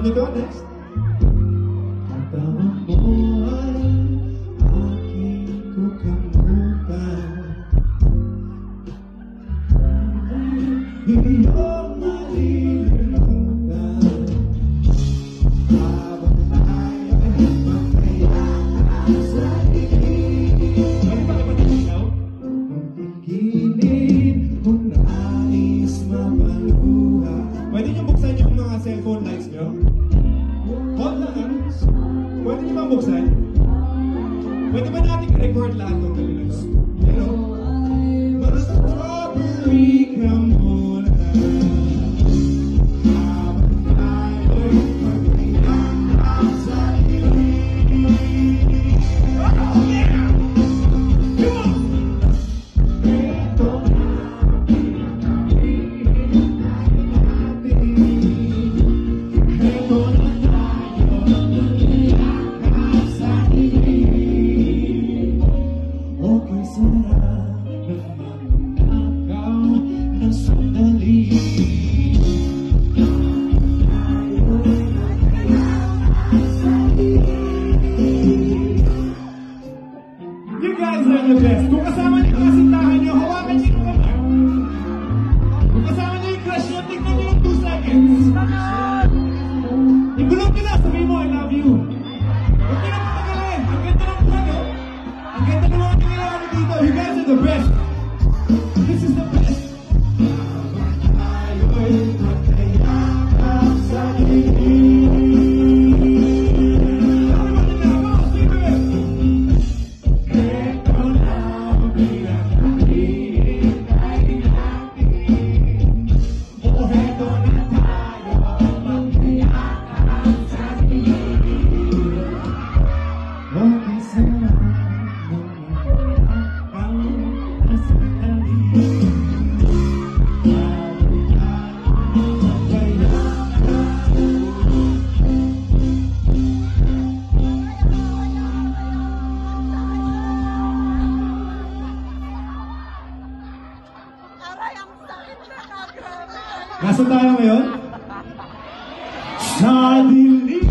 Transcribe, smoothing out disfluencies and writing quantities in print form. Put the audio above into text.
niyo to, next. Ang tawag mo ay aking kukalimutan. Iyong malilimutan. Habang tayo'y magkayaan sa dilim. Ano ba naman ang ilaw? Kung tigilin, kung nais mapaluha. Pwede niyo buksan yung mga cellphone lights niyo? Hold lang ah. Pwede niyo bang buksan? Pwede ba natin i-record lahat ng kanilang? You know? Mga strawberry ka muna. Habang tayo'y magkayaan sa dilim. Oh yeah! Come on! Ito na pinag-ibig natin. Ito na tayo magkayaan sa dilim. Okay, sarap na magnakaw ng sandali. You guys are the best. Kung kasama niyo yung kasintahan niyo, hawakan niyo yung kamay. Kung kasama niyo yung crush niyo, tignan niyo yung 2 seconds. Ibulong niyo na, sabihin mo, I love you. Huwag niyo na patagalin. Ang ganda ng plano. Ang ganda ng mga tingin dito. You guys are the best. This is the best. Tayo'y magkayakap sa dilim. Ito na ang pinag-ibigay natin. Oh, ito na tayo magkayakap sa dilim. Okay, sarap ng magnakaw ng sandali. Aray, ang sakit na na, grabe. Nasaan tayo ngayon? Sa dilim.